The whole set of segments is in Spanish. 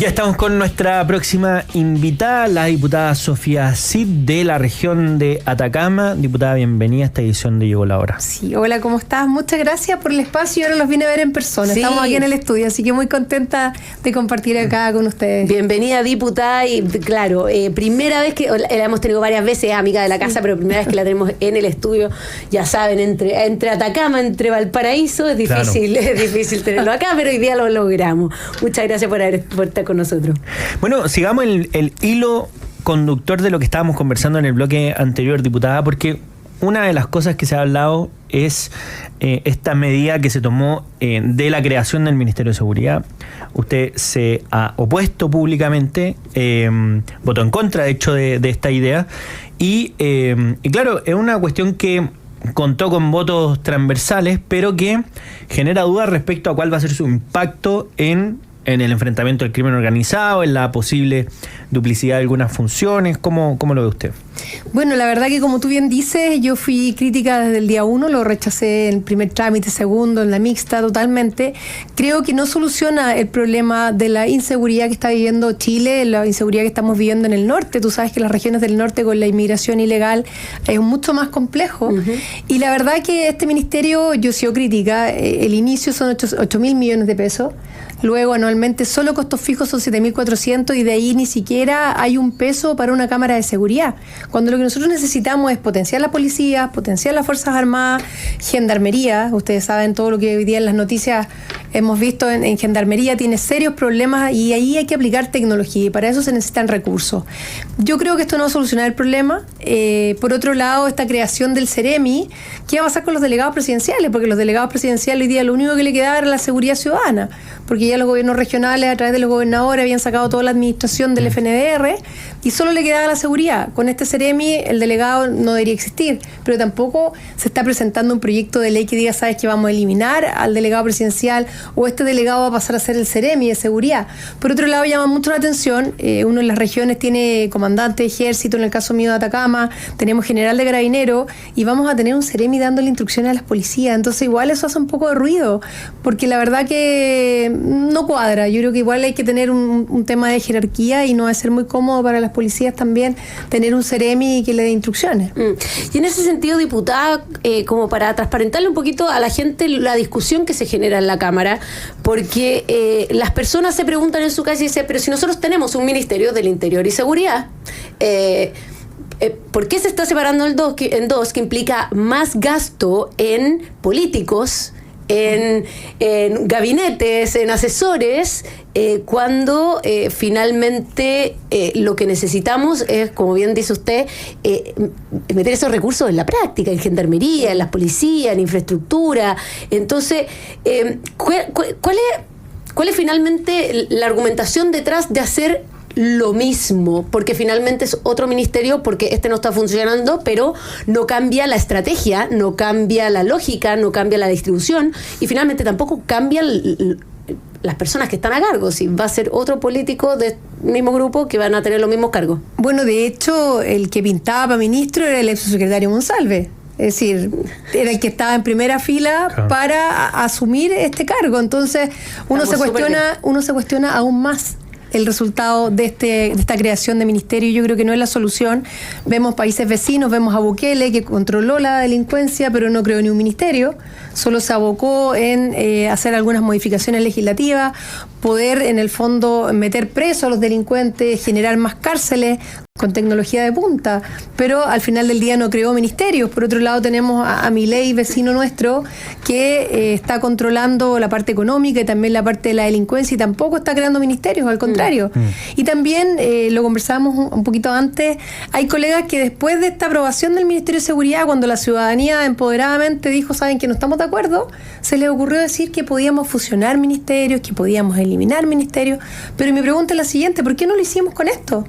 Ya estamos con nuestra próxima invitada, la diputada Sofía Cid de la región de Atacama. Diputada, bienvenida a esta edición de Llegó la Hora. Sí, hola, ¿cómo estás? Muchas gracias por el espacio. Ahora los vine a ver en persona. Sí. Estamos aquí en el estudio, así que muy contenta de compartir acá con ustedes. Bienvenida, diputada. Y claro, primera vez que la hemos tenido varias veces, amiga de la casa, pero primera vez que la tenemos en el estudio. Ya saben, entre Atacama, entre Valparaíso, es difícil tenerlo acá, pero hoy día lo logramos. Muchas gracias por estar con nosotros. Bueno, sigamos el hilo conductor de lo que estábamos conversando en el bloque anterior, diputada, porque una de las cosas que se ha hablado es esta medida que se tomó de la creación del Ministerio de Seguridad. Usted se ha opuesto públicamente, votó en contra, de hecho, de esta idea. Y claro, es una cuestión que contó con votos transversales, pero que genera dudas respecto a cuál va a ser su impacto en el enfrentamiento del crimen organizado, en la posible duplicidad de algunas funciones. ¿Cómo lo ve usted? Bueno, la verdad que como tú bien dices, yo fui crítica desde el día 1, lo rechacé en el primer trámite, segundo, en la mixta, totalmente. Creo que no soluciona el problema de la inseguridad que está viviendo Chile, la inseguridad que estamos viviendo en el norte. Tú sabes que las regiones del norte con la inmigración ilegal es mucho más complejo. Uh-huh. Y la verdad que este ministerio, yo he sido crítica, el inicio son 8.000 millones de pesos. Luego, anualmente, solo costos fijos son 7.400 y de ahí ni siquiera hay un peso para una cámara de seguridad. Cuando lo que nosotros necesitamos es potenciar la policía, potenciar las Fuerzas Armadas, Gendarmería. Ustedes saben todo lo que hoy día en las noticias hemos visto en Gendarmería, tiene serios problemas y ahí hay que aplicar tecnología y para eso se necesitan recursos. Yo creo que esto no va a solucionar el problema. Por otro lado, esta creación del Ceremi, ¿qué va a pasar con los delegados presidenciales? Porque los delegados presidenciales hoy día lo único que le quedaba era la seguridad ciudadana, porque ya los gobiernos regionales a través de los gobernadores habían sacado toda la administración del FNDR y solo le quedaba la seguridad. Con este Ceremi el delegado no debería existir, pero tampoco se está presentando un proyecto de ley que diga, sabes que vamos a eliminar al delegado presidencial o este delegado va a pasar a ser el Ceremi de seguridad. Por otro lado, llama mucho la atención, uno en las regiones tiene comandante de ejército, en el caso mío de Atacama, tenemos general de carabineros y vamos a tener un Ceremi dándole instrucciones a las policías. Entonces igual eso hace un poco de ruido, porque la verdad que no cuadra. Yo creo que igual hay que tener un tema de jerarquía y no va a ser muy cómodo para las policías también tener un Ceremi que le dé instrucciones. Y en ese sentido, diputada, como para transparentarle un poquito a la gente la discusión que se genera en la Cámara, porque las personas se preguntan en su casa y dicen, pero si nosotros tenemos un Ministerio del Interior y Seguridad, ¿por qué se está separando en dos, que implica más gasto en políticos, en gabinetes, en asesores, cuando finalmente lo que necesitamos es, como bien dice usted, meter esos recursos en la práctica, en gendarmería, en las policías, en infraestructura? Entonces, ¿cuál es finalmente la argumentación detrás de hacer lo mismo? Porque finalmente es otro ministerio, porque este no está funcionando, pero no cambia la estrategia, no cambia la lógica, no cambia la distribución y finalmente tampoco cambian las personas que están a cargo. Si va a ser otro político del mismo grupo que van a tener los mismos cargos. Bueno, de hecho, el que pintaba para ministro era el exsecretario Monsalve. Es decir, era el que estaba en primera fila, claro, para asumir este cargo. Entonces, uno se cuestiona aún más el resultado de esta creación de ministerio. Yo creo que no es la solución. Vemos países vecinos, vemos a Bukele, que controló la delincuencia, pero no creó ni un ministerio. Solo se abocó en hacer algunas modificaciones legislativas, poder, en el fondo, meter presos a los delincuentes, generar más cárceles con tecnología de punta, pero al final del día no creó ministerios. Por otro lado tenemos a Milei, vecino nuestro, que está controlando la parte económica y también la parte de la delincuencia y tampoco está creando ministerios, al contrario. Y también, lo conversábamos un poquito antes, hay colegas que después de esta aprobación del Ministerio de Seguridad, cuando la ciudadanía empoderadamente dijo, saben que no estamos de acuerdo, se les ocurrió decir que podíamos fusionar ministerios, que podíamos eliminar ministerios, pero mi pregunta es la siguiente, ¿por qué no lo hicimos con esto?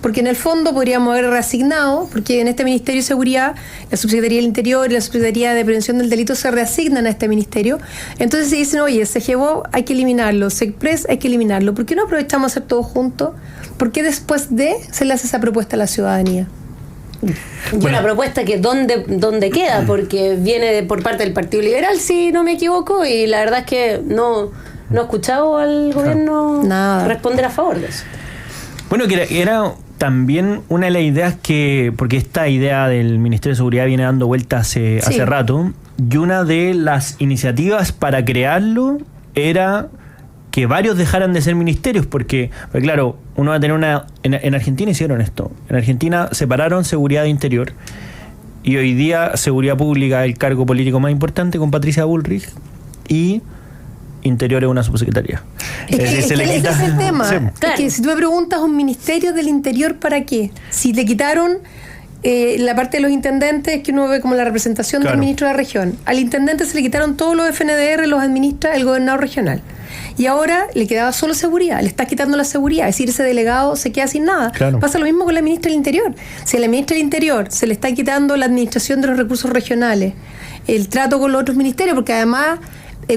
Porque en el fondo podríamos haber reasignado, porque en este Ministerio de Seguridad, la Subsecretaría del Interior y la Subsecretaría de Prevención del Delito se reasignan a este ministerio. Entonces se dicen, oye, CGBO hay que eliminarlo, SECPRES hay que eliminarlo. ¿Por qué no aprovechamos a hacer todo juntos? ¿Por qué después se le hace esa propuesta a la ciudadanía? Y una propuesta que ¿dónde queda? Porque viene por parte del Partido Liberal, si no me equivoco, y la verdad es que no No he escuchado al gobierno responder a favor de eso. Bueno, que era también una de las ideas porque esta idea del Ministerio de Seguridad viene dando vueltas hace rato, y una de las iniciativas para crearlo era que varios dejaran de ser ministerios, porque claro, uno va a tener en Argentina hicieron esto. En Argentina separaron seguridad de interior, y hoy día seguridad pública es el cargo político más importante con Patricia Bullrich, y Interior es una subsecretaría. Ese es el tema. Sí. Claro. Es que si tú me preguntas, ¿un ministerio del interior para qué? Si le quitaron la parte de los intendentes, que uno ve como la representación del ministro de la región, al intendente se le quitaron todos los FNDR, los administra el gobernador regional. Y ahora le quedaba solo seguridad, le estás quitando la seguridad, es decir, ese delegado se queda sin nada. Claro. Pasa lo mismo con la ministra del Interior. Si a la ministra del Interior se le está quitando la administración de los recursos regionales, el trato con los otros ministerios, porque además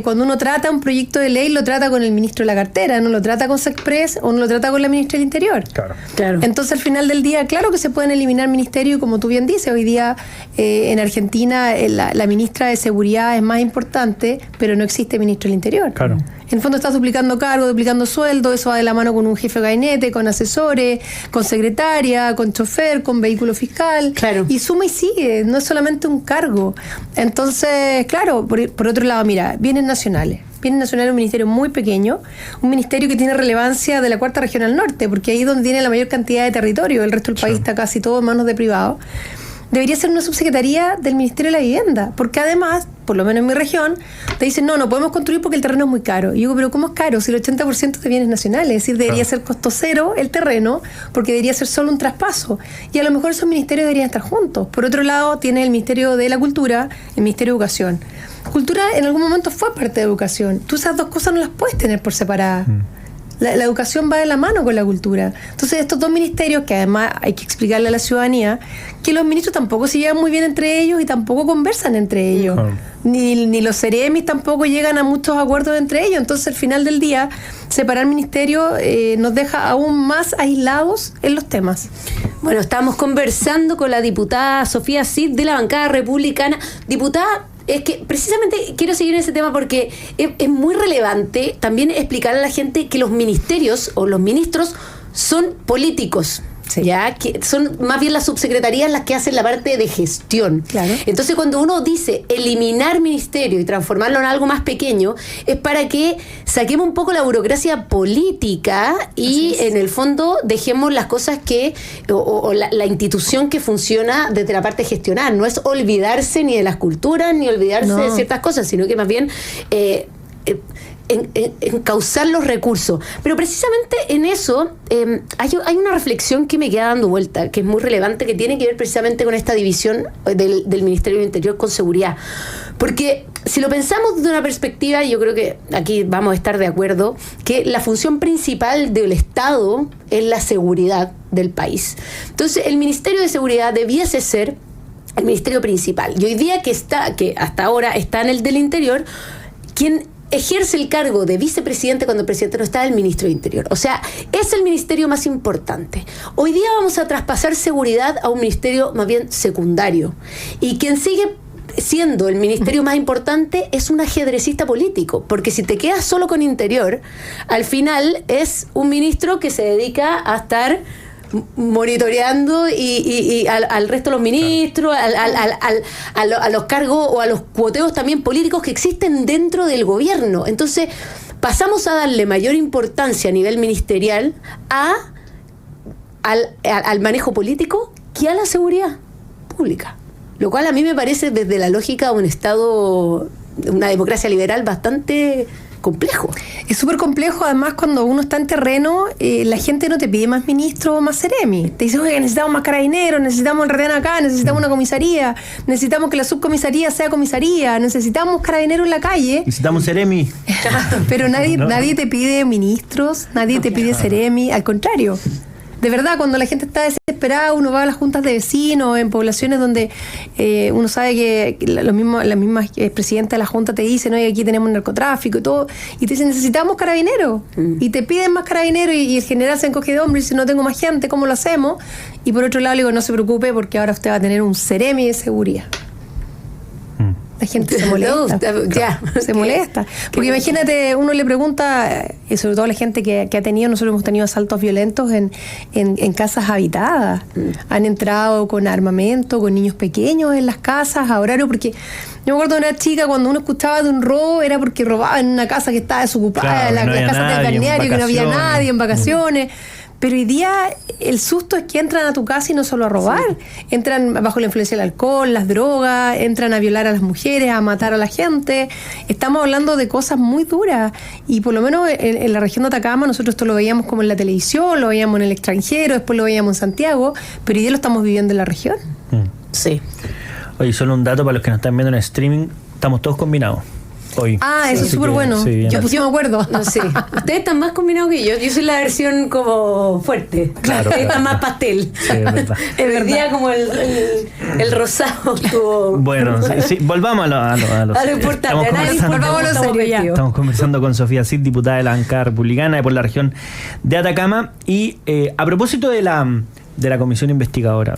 cuando uno trata un proyecto de ley, lo trata con el ministro de la cartera, no lo trata con SECPRES o no lo trata con la ministra del Interior. Claro. Entonces, al final del día, claro que se pueden eliminar ministerios, y como tú bien dices, hoy día en Argentina la ministra de Seguridad es más importante, pero no existe ministro del Interior. Claro. En el fondo estás duplicando cargos, duplicando sueldos, eso va de la mano con un jefe de gabinete, con asesores, con secretaria, con chofer, con vehículo fiscal. Claro. Y suma y sigue, no es solamente un cargo. Entonces, claro, por otro lado, mira, bienes nacionales. Bienes nacionales es un ministerio muy pequeño, un ministerio que tiene relevancia de la cuarta región al norte, porque ahí es donde tiene la mayor cantidad de territorio, el resto del país está casi todo en manos de privados. Debería ser una subsecretaría del Ministerio de la Vivienda, porque además, por lo menos en mi región, te dicen, no podemos construir porque el terreno es muy caro. Y yo digo, pero ¿cómo es caro? Si el 80% es de bienes nacionales, es decir, debería ser costo cero el terreno, porque debería ser solo un traspaso. Y a lo mejor esos ministerios deberían estar juntos. Por otro lado, tiene el Ministerio de la Cultura, el Ministerio de Educación. Cultura en algún momento fue parte de educación. Tú esas dos cosas no las puedes tener por separada. La educación va de la mano con la cultura. Entonces, estos dos ministerios, que además hay que explicarle a la ciudadanía, que los ministros tampoco se llevan muy bien entre ellos y tampoco conversan entre ellos. Ni los seremis tampoco llegan a muchos acuerdos entre ellos. Entonces, al final del día, separar ministerios nos deja aún más aislados en los temas. Bueno, estamos conversando con la diputada Sofía Cid de la bancada republicana. Diputada, es que precisamente quiero seguir en ese tema porque es muy relevante también explicarle a la gente que los ministerios o los ministros son políticos. Sí. Ya que son más bien las subsecretarías las que hacen la parte de gestión. Claro. Entonces, cuando uno dice eliminar ministerio y transformarlo en algo más pequeño, es para que saquemos un poco la burocracia política y en el fondo dejemos las cosas que o la institución que funciona desde la parte de gestionar. No es olvidarse ni de las culturas ni olvidarse de ciertas cosas, sino que más bien encauzar los recursos. Pero precisamente en eso hay una reflexión que me queda dando vuelta, que es muy relevante, que tiene que ver precisamente con esta división del Ministerio del Interior con seguridad. Porque si lo pensamos desde una perspectiva, yo creo que aquí vamos a estar de acuerdo, que la función principal del Estado es la seguridad del país. Entonces, el Ministerio de Seguridad debiese ser el ministerio principal. Y hoy día que hasta ahora está en el del Interior, quien ejerce el cargo de vicepresidente cuando el presidente no está, el ministro de Interior. O sea, es el ministerio más importante. Hoy día vamos a traspasar seguridad a un ministerio más bien secundario. Y quien sigue siendo el ministerio más importante es un ajedrecista político, porque si te quedas solo con Interior, al final es un ministro que se dedica a estar monitoreando y al resto de los ministros, a los cargos o a los cuoteos también políticos que existen dentro del gobierno. Entonces pasamos a darle mayor importancia a nivel ministerial al manejo político que a la seguridad pública, lo cual a mí me parece desde la lógica de un Estado, una democracia liberal, bastante complejo. Es súper complejo, además cuando uno está en terreno, la gente no te pide más ministros o más seremi. Te dice, oye, necesitamos más carabineros, necesitamos el retén acá, necesitamos una comisaría, necesitamos que la subcomisaría sea comisaría, necesitamos carabineros en la calle. Necesitamos seremi. Pero nadie te pide ministros, nadie te pide seremi, al contrario. De verdad, cuando la gente está desesperada, uno va a las juntas de vecinos en poblaciones donde uno sabe que las mismas presidentas de la junta te dicen, oye, aquí tenemos narcotráfico y todo, y te dicen, necesitamos carabineros, y te piden más carabineros, y el general se encoge de hombros y dice, no tengo más gente, ¿cómo lo hacemos? Y por otro lado le digo, no se preocupe porque ahora usted va a tener un seremi de seguridad. La gente se molesta. Ya. Se molesta. Porque imagínate, uno le pregunta, y sobre todo la gente que ha tenido, nosotros hemos tenido asaltos violentos en casas habitadas. Han entrado con armamento, con niños pequeños en las casas a horario, porque yo me acuerdo de una chica, cuando uno escuchaba de un robo, era porque robaban en una casa que estaba desocupada, Claro, la casa del balneario, que no había nadie en vacaciones. Pero hoy día el susto es que entran a tu casa y no solo a robar, entran bajo la influencia del alcohol, las drogas, entran a violar a las mujeres, a matar a la gente. Estamos hablando de cosas muy duras y por lo menos en la región de Atacama nosotros esto lo veíamos como en la televisión, lo veíamos en el extranjero, después lo veíamos en Santiago, pero hoy día lo estamos viviendo en la región. Sí. Oye, solo un dato para los que nos están viendo en streaming, estamos todos combinados hoy. Eso es súper bueno. Sí, yo pusimos acuerdo. No sé. Ustedes están más combinados que yo. Yo soy la versión como fuerte. Claro. Ustedes están más pastel. Sí, es verdad. El día como el rosado estuvo. Bueno, sí, volvamos a lo importante. Volvamos a lo serio ya. Estamos conversando con Sofía Cid, diputada de la bancada republicana por la región de Atacama. Y a propósito de la comisión investigadora,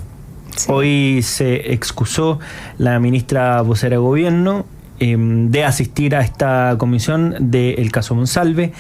hoy se excusó la ministra vocera de gobierno de asistir a esta comisión del caso Monsalve.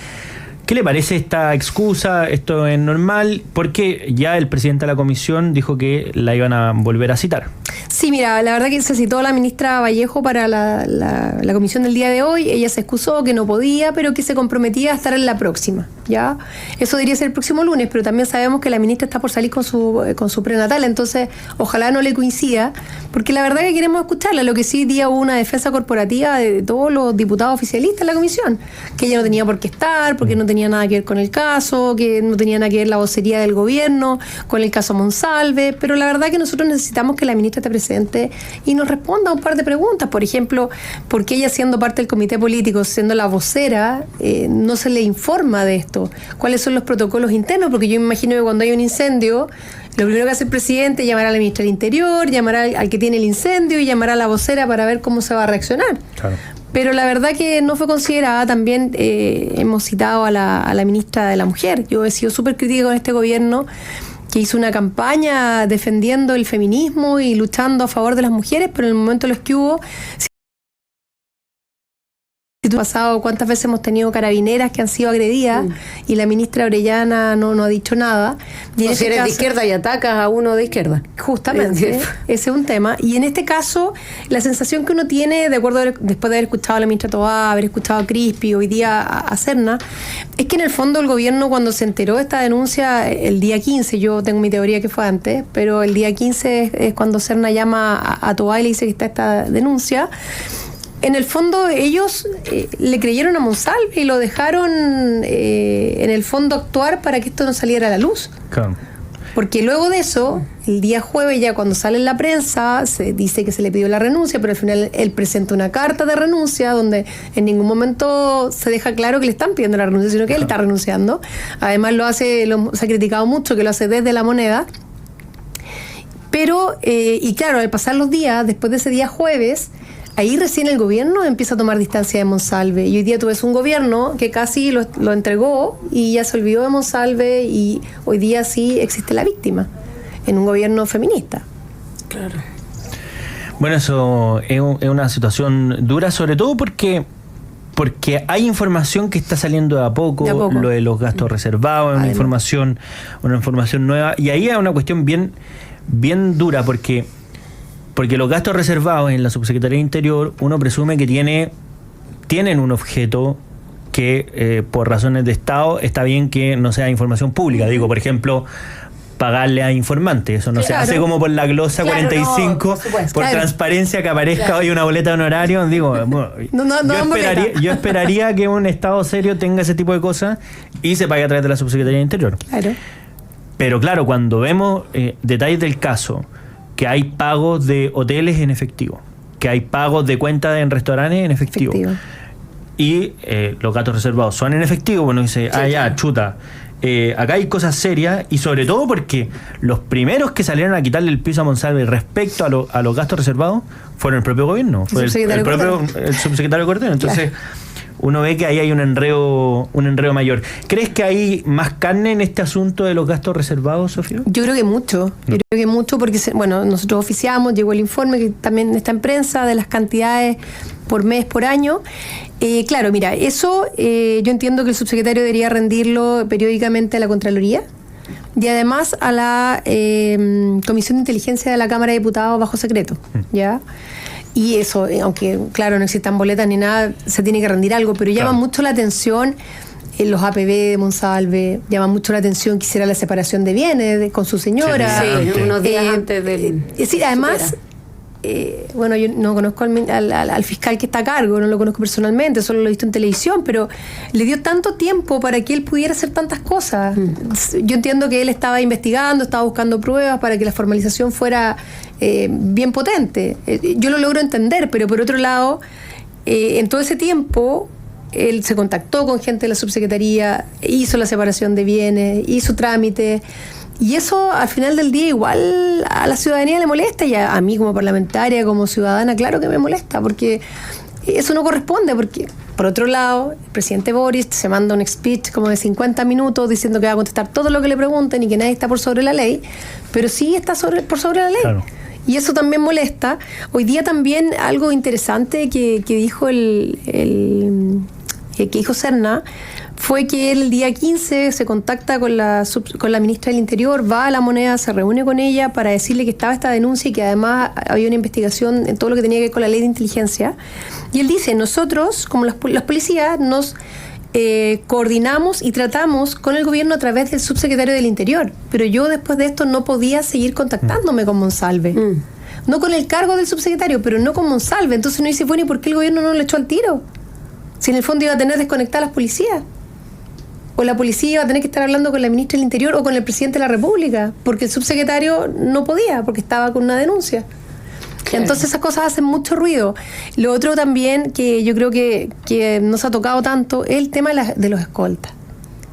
¿Qué le parece esta excusa? ¿Esto es normal? Porque ya el presidente de la comisión dijo que la iban a volver a citar. Sí, mira, la verdad que se citó a la ministra Vallejo para la comisión del día de hoy. Ella se excusó que no podía, pero que se comprometía a estar en la próxima, ¿ya? Eso debería ser el próximo lunes, pero también sabemos que la ministra está por salir con su prenatal, entonces ojalá no le coincida, porque la verdad que queremos escucharla. Lo que sí, día hubo una defensa corporativa de todos los diputados oficialistas en la comisión, que ella no tenía por qué estar, porque no tenía nada que ver con el caso, que no tenía nada que ver la vocería del gobierno con el caso Monsalve, pero la verdad que nosotros necesitamos que la ministra esté presente y nos responda a un par de preguntas. Por ejemplo, ¿por qué ella, siendo parte del comité político, siendo la vocera, no se le informa de esto? ¿Cuáles son los protocolos internos? Porque yo me imagino que cuando hay un incendio, lo primero que hace el presidente es llamar a la ministra del Interior, llamar al que tiene el incendio y llamar a la vocera para ver cómo se va a reaccionar. Claro. Pero la verdad que no fue considerada. También hemos citado a la ministra de la Mujer. Yo he sido súper crítica con este gobierno, que hizo una campaña defendiendo el feminismo y luchando a favor de las mujeres, pero en el momento en los que hubo... pasado, cuántas veces hemos tenido carabineras que han sido agredidas y la ministra Orellana no ha dicho nada. Y si eres de izquierda y atacas a uno de izquierda. Justamente, ese es un tema. Y en este caso, la sensación que uno tiene, después de haber escuchado a la ministra Tobá, haber escuchado a Crispi, hoy día a Serna, es que en el fondo el gobierno, cuando se enteró de esta denuncia el día 15, yo tengo mi teoría que fue antes, pero el día 15 es cuando Serna llama a Tobá y le dice que está esta denuncia. En el fondo ellos le creyeron a Monsalve y lo dejaron en el fondo actuar para que esto no saliera a la luz. Claro. Porque luego de eso, el día jueves, ya cuando sale en la prensa, se dice que se le pidió la renuncia, pero al final él presenta una carta de renuncia donde en ningún momento se deja claro que le están pidiendo la renuncia, sino que él está renunciando. Además se ha criticado mucho que lo hace desde La Moneda. Pero, y claro, al pasar los días, después de ese día jueves, ahí recién el gobierno empieza a tomar distancia de Monsalve. Y hoy día tú ves un gobierno que casi lo entregó y ya se olvidó de Monsalve, y hoy día sí existe la víctima en un gobierno feminista. Claro. Bueno, eso es una situación dura, sobre todo porque hay información que está saliendo de a poco. Lo de los gastos reservados, una información nueva. Y ahí hay una cuestión bien dura, porque los gastos reservados en la Subsecretaría de Interior, uno presume que tienen un objeto que por razones de Estado está bien que no sea información pública. Digo, por ejemplo, pagarle a informantes. Eso no se hace como por la glosa 45, por transparencia, que aparezca hoy una boleta de honorario. Digo, bueno, yo esperaría que un Estado serio tenga ese tipo de cosas y se pague a través de la Subsecretaría de Interior. Claro. Pero claro, cuando vemos detalles del caso, que hay pagos de hoteles en efectivo, que hay pagos de cuentas en restaurantes en efectivo. Y los gastos reservados son en efectivo, bueno, dice, chuta. Acá hay cosas serias, y sobre todo porque los primeros que salieron a quitarle el piso a Monsalve respecto a los gastos reservados fueron el propio gobierno, fue el subsecretario Cordero. Entonces, uno ve que ahí hay un enredo mayor. ¿Crees que hay más carne en este asunto de los gastos reservados, Sofía? Yo creo que mucho. Yo creo que mucho porque, nosotros oficiamos, llegó el informe que también está en prensa de las cantidades por mes, por año. Claro, mira, eso yo entiendo que el subsecretario debería rendirlo periódicamente a la Contraloría y además a la Comisión de Inteligencia de la Cámara de Diputados bajo secreto, ¿ya? Y eso, aunque claro no existan boletas ni nada, se tiene que rendir algo, pero llama mucho la atención los APB de Monsalve, llama mucho la atención que hiciera la separación de bienes con su señora. Sí, unos días antes del... Es decir, además... bueno, yo no conozco al fiscal que está a cargo, no lo conozco personalmente, solo lo he visto en televisión, pero le dio tanto tiempo para que él pudiera hacer tantas cosas. Yo entiendo que él estaba investigando, estaba buscando pruebas para que la formalización fuera bien potente. Yo lo logro entender, pero por otro lado, en todo ese tiempo él se contactó con gente de la subsecretaría, hizo la separación de bienes, hizo trámites. Y eso al final del día igual a la ciudadanía le molesta, y a mí como parlamentaria, como ciudadana, claro que me molesta, porque eso no corresponde, porque por otro lado, el presidente Boris se manda un speech como de 50 minutos diciendo que va a contestar todo lo que le pregunten y que nadie está por sobre la ley, pero sí está por sobre la ley. Claro. Y eso también molesta. Hoy día también algo interesante que dijo que dijo Serna fue que él el día 15 se contacta con la ministra del Interior, va a La Moneda, se reúne con ella para decirle que estaba esta denuncia y que además había una investigación en todo lo que tenía que ver con la ley de inteligencia. Y él dice, nosotros, como las policías, nos coordinamos y tratamos con el gobierno a través del subsecretario del Interior, pero yo después de esto no podía seguir contactándome con Monsalve. No con el cargo del subsecretario, pero no con Monsalve. Entonces uno dice, bueno, ¿y por qué el gobierno no le echó al tiro? Si en el fondo iba a tener desconectadas las policías. O la policía iba a tener que estar hablando con la ministra del Interior o con el presidente de la República, porque el subsecretario no podía, porque estaba con una denuncia. Claro. Entonces esas cosas hacen mucho ruido. Lo otro también que yo creo que no se ha tocado tanto es el tema de los escoltas.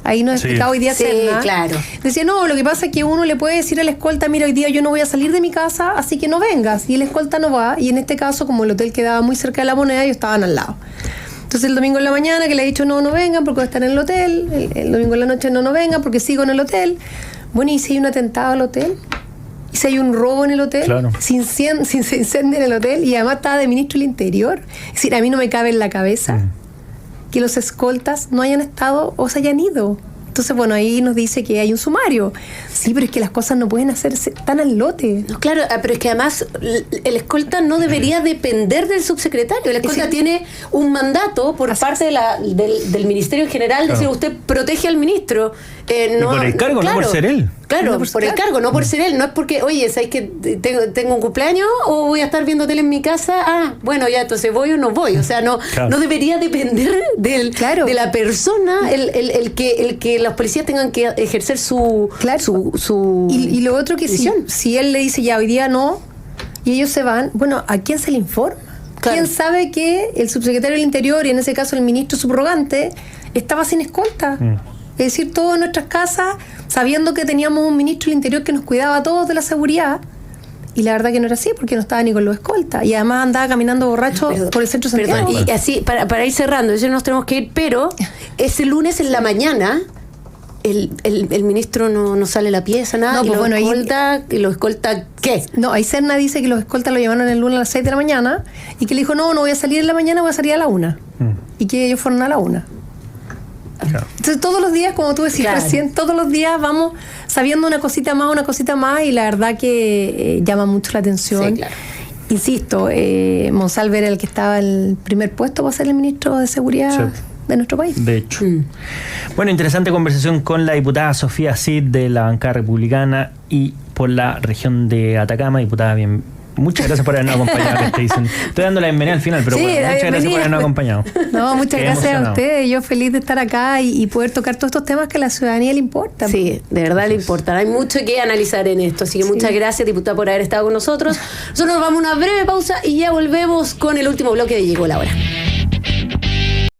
Ahí nos explicaba hoy día Serna. Claro. Decía, no, lo que pasa es que uno le puede decir al escolta, mira, hoy día yo no voy a salir de mi casa, así que no vengas. Y el escolta no va, y en este caso, como el hotel quedaba muy cerca de La Moneda, ellos estaban al lado. Entonces el domingo en la mañana que le he dicho no vengan porque voy a estar en el hotel, el domingo en la noche no vengan porque sigo en el hotel. Bueno, ¿y si hay un atentado al hotel? ¿Y si hay un robo en el hotel? Claro. Si se incendia en el hotel, y además estaba de ministro del Interior. Es decir, a mí no me cabe en la cabeza que los escoltas no hayan estado o se hayan ido. Entonces, bueno, ahí nos dice que hay un sumario. Sí, pero es que las cosas no pueden hacerse tan al lote. No, claro, pero es que además el escolta no debería depender del subsecretario. El escolta tiene un mandato por parte del Ministerio en general, decir, usted protege al ministro. No, por el cargo, claro, no por ser él. Claro, por el cargo, no por ser él. No es porque, oye, ¿sabes que tengo un cumpleaños o voy a estar viendo tele en mi casa? Ah, bueno, ya, entonces voy o no voy. O sea, no debería depender de la persona el que los policías tengan que ejercer su y lo otro que si él le dice ya hoy día no y ellos se van, bueno, ¿a quién se le informa? Claro. ¿Quién sabe que el subsecretario del Interior y en ese caso el ministro subrogante estaba sin escolta? Es decir, todos en nuestras casas, sabiendo que teníamos un ministro del Interior que nos cuidaba a todos de la seguridad, y la verdad que no era así, porque no estaba ni con los escoltas, y además andaba caminando borracho por el centro de Santiago. Y así, para ir cerrando, ya nos tenemos que ir, pero ese lunes en la mañana el ministro no sale a la pieza, nada, y los escolta, ¿qué? No, ahí Serna dice que los escoltas lo llevaron el lunes a las 6 de la mañana, y que le dijo, no voy a salir en la mañana, voy a salir a la 1. Y que ellos fueron a la 1. Claro. Entonces todos los días, como tú decías recién, todos los días vamos sabiendo una cosita más, y la verdad que llama mucho la atención. Sí, claro. Insisto, Monsalve era el que estaba en el primer puesto para ser el ministro de Seguridad de nuestro país. De hecho. Bueno, interesante conversación con la diputada Sofía Cid de la bancada republicana y por la región de Atacama. Diputada, muchas gracias por habernos acompañado. Estoy dando la bienvenida al final, pero muchas gracias por habernos acompañado. No, muchas gracias a ustedes. Yo feliz de estar acá y poder tocar todos estos temas que a la ciudadanía le importan. Sí, de verdad le importan. Hay mucho que analizar en esto. Así que muchas gracias, diputada, por haber estado con nosotros. Nosotros nos vamos a una breve pausa y ya volvemos con el último bloque de Llegó la Hora.